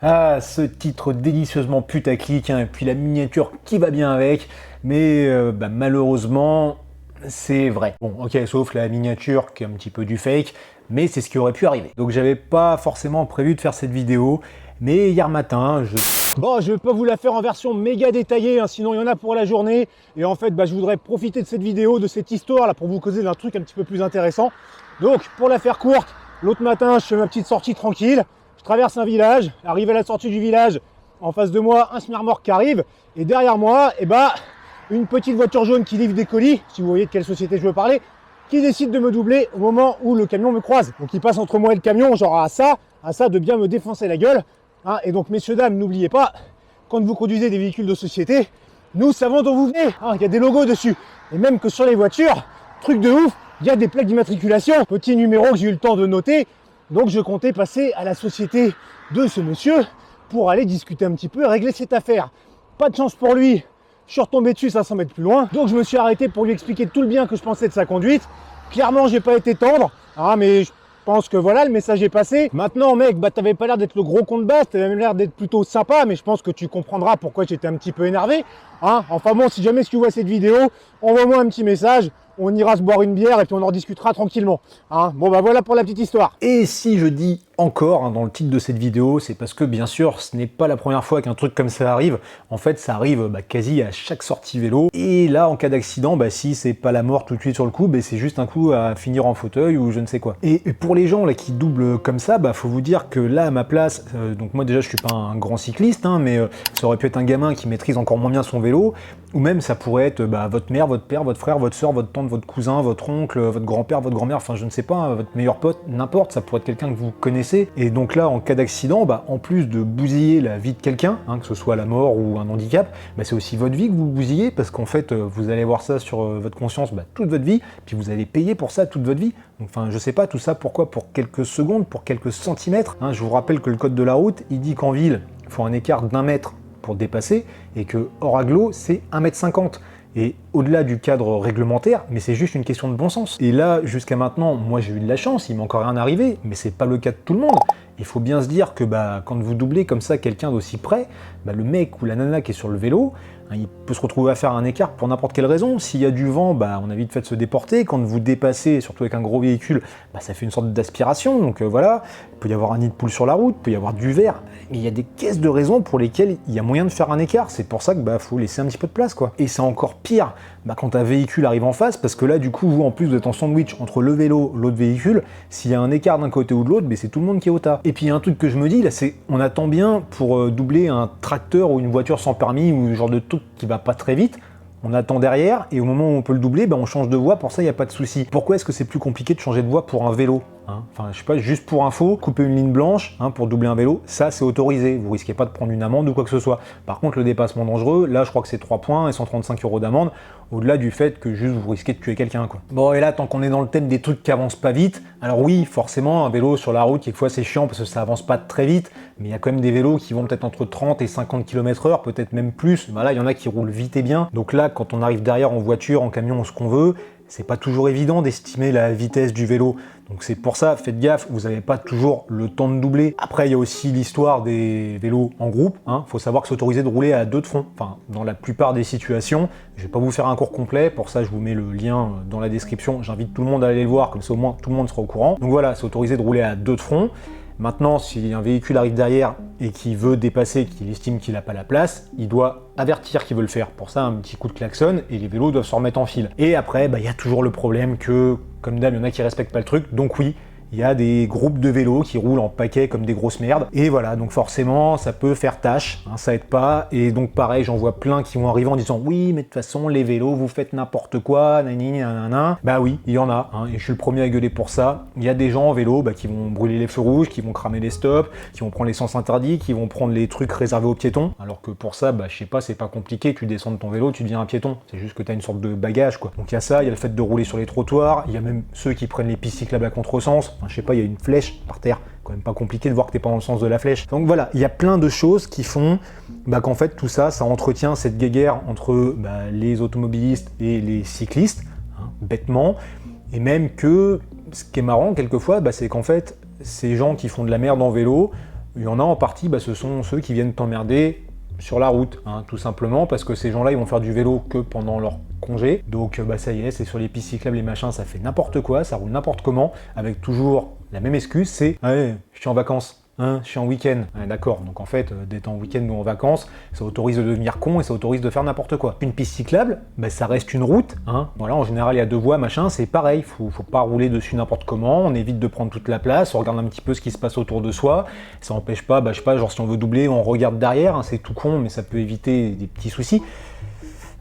Ah, ce titre délicieusement putaclic, hein, et puis la miniature qui va bien avec, mais malheureusement, c'est vrai. Bon, ok, sauf la miniature qui est un petit peu du fake, mais c'est ce qui aurait pu arriver. Donc j'avais pas forcément prévu de faire cette vidéo, mais hier matin, Bon, je vais pas vous la faire en version méga détaillée, hein, sinon il y en a pour la journée. Et en fait, je voudrais profiter de cette vidéo, de cette histoire là, pour vous causer d'un truc un petit peu plus intéressant. Donc, pour la faire courte, l'autre matin, je fais ma petite sortie tranquille. Je traverse un village, arrive à la sortie du village, en face de moi, un semi-remorque qui arrive, et derrière moi, une petite voiture jaune qui livre des colis, si vous voyez de quelle société je veux parler, qui décide de me doubler au moment où le camion me croise. Donc il passe entre moi et le camion, genre à ça de bien me défoncer la gueule. Hein, et donc messieurs, dames, n'oubliez pas, quand vous conduisez des véhicules de société, nous savons d'où vous venez. Hein, il y a des logos dessus. Et même que sur les voitures, truc de ouf, il y a des plaques d'immatriculation. Petit numéro que j'ai eu le temps de noter. Donc je comptais passer à la société de ce monsieur pour aller discuter un petit peu et régler cette affaire. Pas de chance pour lui, je suis retombé dessus 500 mètres plus loin. Donc je me suis arrêté pour lui expliquer tout le bien que je pensais de sa conduite. Clairement, j'ai pas été tendre, hein, mais je pense que voilà, le message est passé. Maintenant, mec, t'avais pas l'air d'être le gros con de base, t'avais même l'air d'être plutôt sympa, mais je pense que tu comprendras pourquoi j'étais un petit peu énervé. Hein. Enfin bon, si jamais tu vois cette vidéo, envoie-moi un petit message. On ira se boire une bière et puis on en discutera tranquillement. Hein. Bon voilà pour la petite histoire. Et si je dis encore dans le titre de cette vidéo, c'est parce que bien sûr ce n'est pas la première fois qu'un truc comme ça arrive. En fait ça arrive quasi à chaque sortie vélo. Et là en cas d'accident, si c'est pas la mort tout de suite sur le coup, c'est juste un coup à finir en fauteuil ou je ne sais quoi. Et pour les gens là qui doublent comme ça, faut vous dire que là à ma place, donc moi déjà je suis pas un grand cycliste, hein, mais ça aurait pu être un gamin qui maîtrise encore moins bien son vélo, ou même ça pourrait être votre mère, votre père, votre frère, votre soeur, votre tante, votre cousin, votre oncle, votre grand-père, votre grand-mère, enfin je ne sais pas, hein, votre meilleur pote, n'importe, ça pourrait être quelqu'un que vous connaissez. Et donc là, en cas d'accident, en plus de bousiller la vie de quelqu'un, hein, que ce soit la mort ou un handicap, c'est aussi votre vie que vous bousillez, parce qu'en fait, vous allez avoir ça sur votre conscience toute votre vie, puis vous allez payer pour ça toute votre vie. Donc enfin, je sais pas, tout ça, pourquoi? Pour quelques secondes, pour quelques centimètres, hein. Je vous rappelle que le code de la route, il dit qu'en ville, il faut un écart d'1 mètre pour dépasser, et que hors agglo, c'est 1,50 m. Et au-delà du cadre réglementaire, mais c'est juste une question de bon sens. Et là, jusqu'à maintenant, moi j'ai eu de la chance, il m'est encore rien arrivé, mais c'est pas le cas de tout le monde. Il faut bien se dire que quand vous doublez comme ça quelqu'un d'aussi près, le mec ou la nana qui est sur le vélo, il peut se retrouver à faire un écart pour n'importe quelle raison. S'il y a du vent, on a vite fait de se déporter. Quand vous dépassez, surtout avec un gros véhicule, ça fait une sorte d'aspiration. Donc voilà, il peut y avoir un nid de poule sur la route, il peut y avoir du verre. Il y a des caisses de raisons pour lesquelles il y a moyen de faire un écart. C'est pour ça que faut laisser un petit peu de place, quoi. Et c'est encore pire quand un véhicule arrive en face, parce que là, du coup, vous, en plus, vous êtes en sandwich entre le vélo, l'autre véhicule. S'il y a un écart d'un côté ou de l'autre, c'est tout le monde qui est au tas. Et puis, il y a un truc que je me dis, là, c'est on attend bien pour doubler un tracteur ou une voiture sans permis ou genre de truc qui va pas très vite. On attend derrière et au moment où on peut le doubler, on change de voie, pour ça il n'y a pas de souci. Pourquoi est-ce que c'est plus compliqué de changer de voie pour un vélo, hein? Enfin, je sais pas, juste pour info, couper une ligne blanche pour doubler un vélo, ça c'est autorisé, vous risquez pas de prendre une amende ou quoi que ce soit. Par contre, le dépassement dangereux, là je crois que c'est 3 points et 135 € d'amende, au-delà du fait que juste vous risquez de tuer quelqu'un, quoi. Bon, et là, tant qu'on est dans le thème des trucs qui avancent pas vite, alors oui, forcément, un vélo sur la route, quelquefois c'est chiant parce que ça avance pas très vite, mais il y a quand même des vélos qui vont peut-être entre 30 et 50 km/h, peut-être même plus. Là, il y en a qui roulent vite et bien. Donc là, quand on arrive derrière en voiture, en camion, ce qu'on veut, c'est pas toujours évident d'estimer la vitesse du vélo. Donc c'est pour ça, faites gaffe, vous n'avez pas toujours le temps de doubler. Après, il y a aussi l'histoire des vélos en groupe. Faut savoir que c'est autorisé de rouler à 2 de front. Enfin, dans la plupart des situations. Je vais pas vous faire un cours complet. Pour ça, je vous mets le lien dans la description. J'invite tout le monde à aller le voir, comme ça au moins tout le monde sera au courant. Donc voilà, c'est autorisé de rouler à 2 de front. Maintenant, si un véhicule arrive derrière et qu'il veut dépasser, qu'il estime qu'il n'a pas la place, il doit avertir qu'il veut le faire. Pour ça, un petit coup de klaxon et les vélos doivent se remettre en file. Et après, il y a toujours le problème que, comme d'hab, il y en a qui respectent pas le truc. Donc oui, il y a des groupes de vélos qui roulent en paquet comme des grosses merdes. Et voilà, donc forcément, ça peut faire tâche, ça aide pas. Et donc pareil, j'en vois plein qui vont arriver en disant « Oui, mais de toute façon, les vélos, vous faites n'importe quoi, nanani, nanana. » Oui, il y en a, et je suis le premier à gueuler pour ça. Il y a des gens en vélo qui vont brûler les feux rouges, qui vont cramer les stops, qui vont prendre les sens interdits, qui vont prendre les trucs réservés aux piétons. Alors que pour ça, je sais pas, c'est pas compliqué, tu descends de ton vélo, tu deviens un piéton. C'est juste que tu as une sorte de bagage, quoi. Donc il y a ça, il y a le fait de rouler sur les trottoirs, il y a même ceux qui prennent les pistes cyclables à contresens. Je sais pas, il y a une flèche par terre, quand même pas compliqué de voir que t'es pas dans le sens de la flèche. Donc voilà, il y a plein de choses qui font qu'en fait tout ça, ça entretient cette guéguerre entre les automobilistes et les cyclistes, bêtement, et même que ce qui est marrant quelquefois, c'est qu'en fait ces gens qui font de la merde en vélo, Il y en a en partie, ce sont ceux qui viennent t'emmerder sur la route, hein, tout simplement, parce que ces gens-là, ils vont faire du vélo que pendant leur congé. Donc ça y est, c'est sur les pistes cyclables, les machins, ça fait n'importe quoi, ça roule n'importe comment, avec toujours la même excuse, c'est « Ouais, je suis en vacances ». Hein, je suis en week-end. D'accord, donc en fait, d'être en week-end ou en vacances, ça autorise de devenir con et ça autorise de faire n'importe quoi. Une piste cyclable, ça reste une route. Hein. Voilà, en général, il y a 2 voies, machin, c'est pareil. Faut pas rouler dessus n'importe comment, on évite de prendre toute la place, on regarde un petit peu ce qui se passe autour de soi. Ça n'empêche pas, je sais pas, genre si on veut doubler, on regarde derrière, hein, c'est tout con, mais ça peut éviter des petits soucis.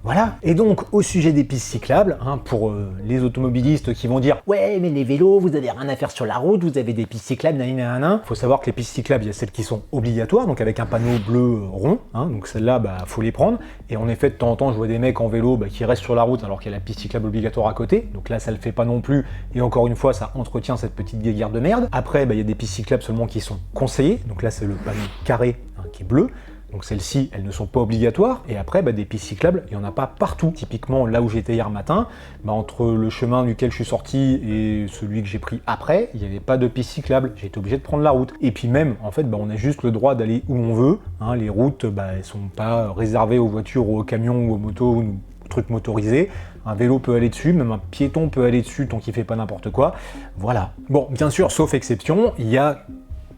Voilà. Et donc, au sujet des pistes cyclables, hein, pour les automobilistes qui vont dire « Ouais, mais les vélos, vous avez rien à faire sur la route, vous avez des pistes cyclables, nanana ». Il faut savoir que les pistes cyclables, il y a celles qui sont obligatoires, donc avec un panneau bleu rond, hein, donc celles-là, faut les prendre. Et en effet, de temps en temps, je vois des mecs en vélo qui restent sur la route alors qu'il y a la piste cyclable obligatoire à côté. Donc là, ça le fait pas non plus. Et encore une fois, ça entretient cette petite guéguerre de merde. Après, il y a des pistes cyclables seulement qui sont conseillées. Donc là, c'est le panneau carré qui est bleu. Donc celles-ci, elles ne sont pas obligatoires. Et après, des pistes cyclables, il n'y en a pas partout. Typiquement, là où j'étais hier matin, entre le chemin duquel je suis sorti et celui que j'ai pris après, il n'y avait pas de piste cyclable. J'ai été obligé de prendre la route. Et puis même, en fait, on a juste le droit d'aller où on veut. Hein, les routes, elles sont pas réservées aux voitures ou aux camions ou aux motos ou aux trucs motorisés. Un vélo peut aller dessus, même un piéton peut aller dessus tant qu'il fait pas n'importe quoi. Voilà. Bon, bien sûr, sauf exception, il y a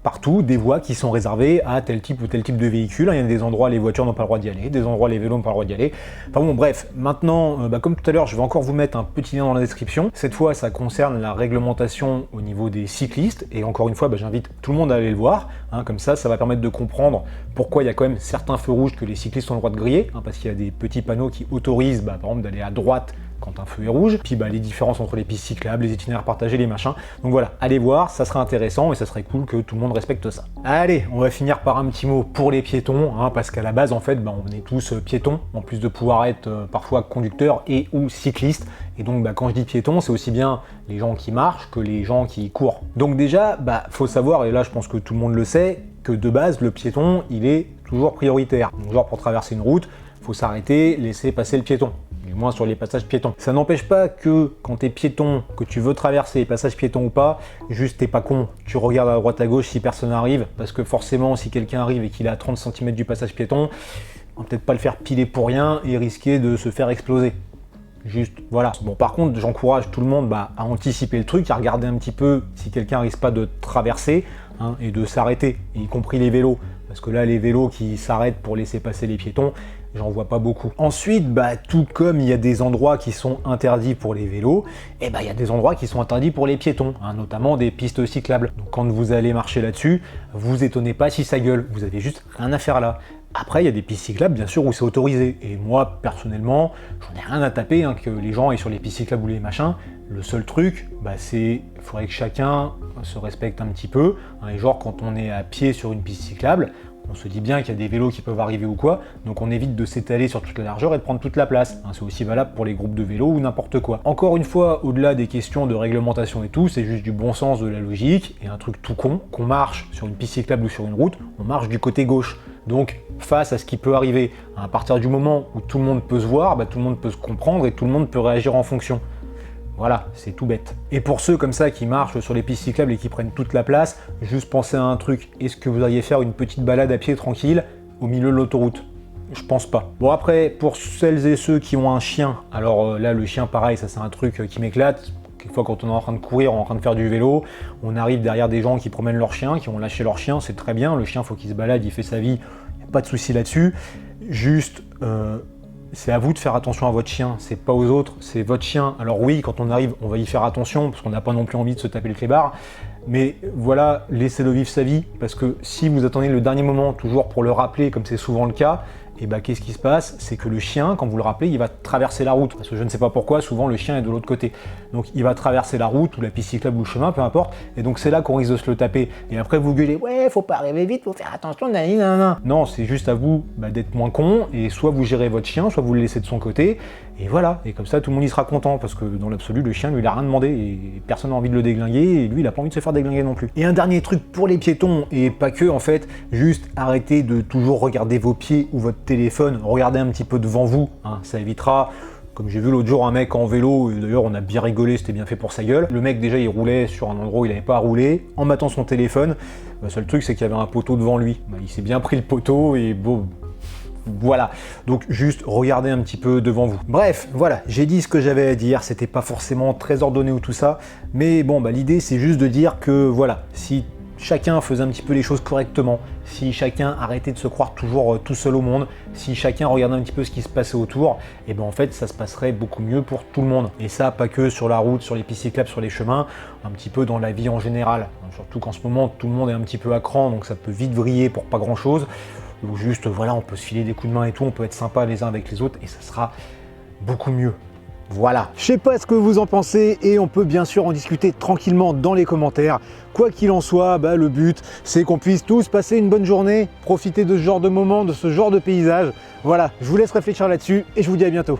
partout des voies qui sont réservées à tel type ou tel type de véhicule. Il y a des endroits les voitures n'ont pas le droit d'y aller, des endroits les vélos n'ont pas le droit d'y aller. Enfin bon, bref, maintenant, comme tout à l'heure, je vais encore vous mettre un petit lien dans la description. Cette fois, ça concerne la réglementation au niveau des cyclistes. Et encore une fois, j'invite tout le monde à aller le voir. Hein, comme ça va permettre de comprendre pourquoi il y a quand même certains feux rouges que les cyclistes ont le droit de griller. Hein, parce qu'il y a des petits panneaux qui autorisent, par exemple, d'aller à droite quand un feu est rouge, puis les différences entre les pistes cyclables, les itinéraires partagés, les machins. Donc voilà, allez voir, ça sera intéressant et ça serait cool que tout le monde respecte ça. Allez, on va finir par un petit mot pour les piétons, hein, parce qu'à la base, en fait, on est tous piétons, en plus de pouvoir être parfois conducteurs et ou cyclistes. Et donc, quand je dis piétons, c'est aussi bien les gens qui marchent que les gens qui courent. Donc déjà, faut savoir, et là je pense que tout le monde le sait, que de base, le piéton, il est toujours prioritaire. Donc genre pour traverser une route, il faut s'arrêter, laisser passer le piéton. Du moins sur les passages piétons. Ça n'empêche pas que quand t'es piéton, que tu veux traverser les passages piétons ou pas, juste t'es pas con, tu regardes à droite à gauche si personne n'arrive, parce que forcément si quelqu'un arrive et qu'il est à 30 cm du passage piéton, on va peut-être pas le faire piler pour rien et risquer de se faire exploser. Juste, voilà. Bon, par contre, j'encourage tout le monde à anticiper le truc, à regarder un petit peu si quelqu'un risque pas de traverser, hein, et de s'arrêter, y compris les vélos. Parce que là, les vélos qui s'arrêtent pour laisser passer les piétons, j'en vois pas beaucoup. Ensuite, tout comme il y a des endroits qui sont interdits pour les vélos, il y a des endroits qui sont interdits pour les piétons, hein, notamment des pistes cyclables. Donc quand vous allez marcher là-dessus, vous étonnez pas si ça gueule, vous avez juste rien à faire là. Après, il y a des pistes cyclables, bien sûr, où c'est autorisé. Et moi, personnellement, j'en ai rien à taper, hein, que les gens aillent sur les pistes cyclables ou les machins. Le seul truc, c'est il faudrait que chacun se respecte un petit peu. Hein, et genre, quand on est à pied sur une piste cyclable, on se dit bien qu'il y a des vélos qui peuvent arriver ou quoi, donc on évite de s'étaler sur toute la largeur et de prendre toute la place. Hein, c'est aussi valable pour les groupes de vélos ou n'importe quoi. Encore une fois, au-delà des questions de réglementation et tout, c'est juste du bon sens, de la logique, et un truc tout con, qu'on marche sur une piste cyclable ou sur une route, on marche du côté gauche. Donc, face à ce qui peut arriver, à partir du moment où tout le monde peut se voir, tout le monde peut se comprendre et tout le monde peut réagir en fonction. Voilà, c'est tout bête. Et pour ceux comme ça qui marchent sur les pistes cyclables et qui prennent toute la place, juste pensez à un truc. Est-ce que vous alliez faire une petite balade à pied tranquille au milieu de l'autoroute? Je pense pas. Bon après, pour celles et ceux qui ont un chien, alors là le chien pareil, ça c'est un truc qui m'éclate. Quelquefois quand on est en train de courir, on est en train de faire du vélo, on arrive derrière des gens qui promènent leur chien, qui ont lâché leur chien, c'est très bien, le chien faut qu'il se balade, il fait sa vie, y a pas de souci là-dessus. Juste, c'est à vous de faire attention à votre chien, c'est pas aux autres, c'est votre chien. Alors oui, quand on arrive, on va y faire attention, parce qu'on n'a pas non plus envie de se taper le clébard, mais voilà, laissez-le vivre sa vie, parce que si vous attendez le dernier moment, toujours pour le rappeler, comme c'est souvent le cas, et qu'est-ce qui se passe? C'est que le chien, quand vous le rappelez, il va traverser la route. Parce que je ne sais pas pourquoi, souvent le chien est de l'autre côté. Donc il va traverser la route, ou la piste cyclable, ou le chemin, peu importe. Et donc c'est là qu'on risque de se le taper. Et après vous gueulez, ouais, faut pas arriver vite, faut faire attention, nanana. Non, c'est juste à vous d'être moins con, et soit vous gérez votre chien, soit vous le laissez de son côté. Et voilà, et comme ça tout le monde y sera content, parce que dans l'absolu, le chien lui il a rien demandé, et personne n'a envie de le déglinguer, et lui il a pas envie de se faire déglinguer non plus. Et un dernier truc pour les piétons, et pas que en fait, juste arrêtez de toujours regarder vos pieds ou votre téléphone, regardez un petit peu devant vous, hein, ça évitera Comme j'ai vu l'autre jour un mec en vélo, d'ailleurs on a bien rigolé, c'était bien fait pour sa gueule. Le mec déjà il roulait sur un endroit où il n'avait pas à rouler, en battant son téléphone. Le seul truc c'est qu'il y avait un poteau devant lui. Il s'est bien pris le poteau et bon... Voilà, donc juste regardez un petit peu devant vous. Bref, voilà, j'ai dit ce que j'avais à dire, c'était pas forcément très ordonné ou tout ça, mais bon, l'idée c'est juste de dire que voilà, si chacun faisait un petit peu les choses correctement, si chacun arrêtait de se croire toujours tout seul au monde, si chacun regardait un petit peu ce qui se passait autour, et en fait ça se passerait beaucoup mieux pour tout le monde. Et ça, pas que sur la route, sur les pistes cyclables, sur les chemins, un petit peu dans la vie en général. Surtout qu'en ce moment tout le monde est un petit peu à cran, donc ça peut vite vriller pour pas grand chose. Ou juste, voilà, on peut se filer des coups de main et tout, on peut être sympa les uns avec les autres et ça sera beaucoup mieux. Voilà. Je sais pas ce que vous en pensez et on peut bien sûr en discuter tranquillement dans les commentaires. Quoi qu'il en soit, le but c'est qu'on puisse tous passer une bonne journée, profiter de ce genre de moment, de ce genre de paysage. Voilà, je vous laisse réfléchir là-dessus et je vous dis à bientôt.